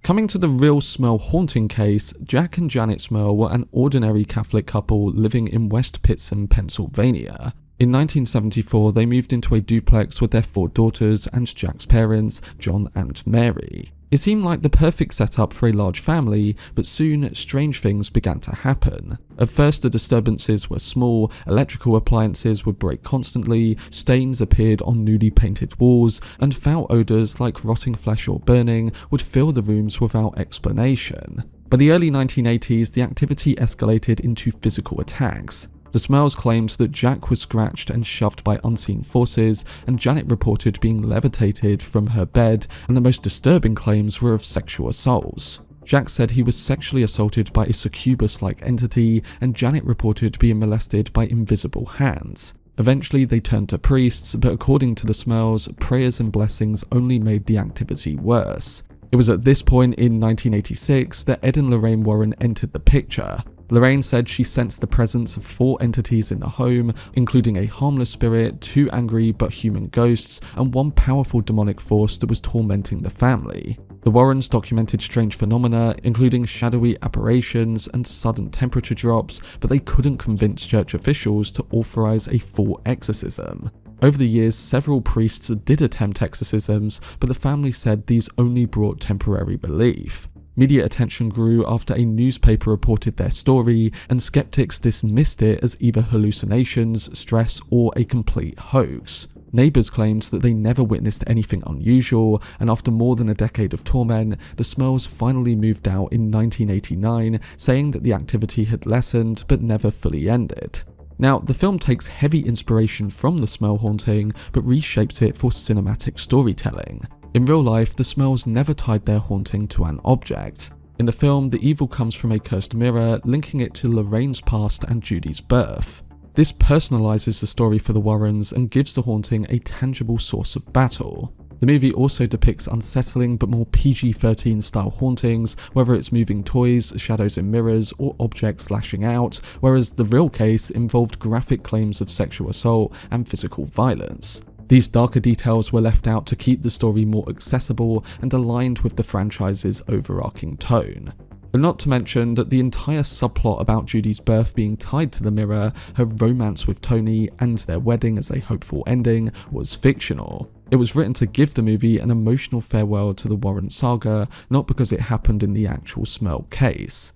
Coming to the real Smurl haunting case, Jack and Janet Smurl were an ordinary Catholic couple living in West Pittston, Pennsylvania. In 1974, they moved into a duplex with their 4 daughters and Jack's parents, John and Mary. It seemed like the perfect setup for a large family, but soon strange things began to happen. At first the disturbances were small, electrical appliances would break constantly, stains appeared on newly painted walls, and foul odours like rotting flesh or burning would fill the rooms without explanation. By the early 1980s, the activity escalated into physical attacks. The Smurls claimed that Jack was scratched and shoved by unseen forces, and Janet reported being levitated from her bed, and the most disturbing claims were of sexual assaults. Jack said he was sexually assaulted by a succubus-like entity, and Janet reported being molested by invisible hands. Eventually they turned to priests, but according to the Smurls, prayers and blessings only made the activity worse. It was at this point in 1986 that Ed and Lorraine Warren entered the picture. Lorraine said she sensed the presence of 4 entities in the home, including a harmless spirit, 2 angry but human ghosts, and 1 powerful demonic force that was tormenting the family. The Warrens documented strange phenomena, including shadowy apparitions and sudden temperature drops, but they couldn't convince church officials to authorize a full exorcism. Over the years, several priests did attempt exorcisms, but the family said these only brought temporary relief. Media attention grew after a newspaper reported their story, and skeptics dismissed it as either hallucinations, stress, or a complete hoax. Neighbours claimed that they never witnessed anything unusual, and after more than a decade of torment, the Smurls finally moved out in 1989, saying that the activity had lessened but never fully ended. Now, the film takes heavy inspiration from the Smurl haunting, but reshapes it for cinematic storytelling. In real life, the Smurls never tied their haunting to an object. In the film, the evil comes from a cursed mirror, linking it to Lorraine's past and Judy's birth. This personalizes the story for the Warrens and gives the haunting a tangible source of battle. The movie also depicts unsettling but more PG-13 style hauntings, whether it's moving toys, shadows in mirrors, or objects lashing out, whereas the real case involved graphic claims of sexual assault and physical violence. These darker details were left out to keep the story more accessible and aligned with the franchise's overarching tone. And not to mention that the entire subplot about Judy's birth being tied to the mirror, her romance with Tony, and their wedding as a hopeful ending was fictional. It was written to give the movie an emotional farewell to the Warren saga, not because it happened in the actual Smurl case.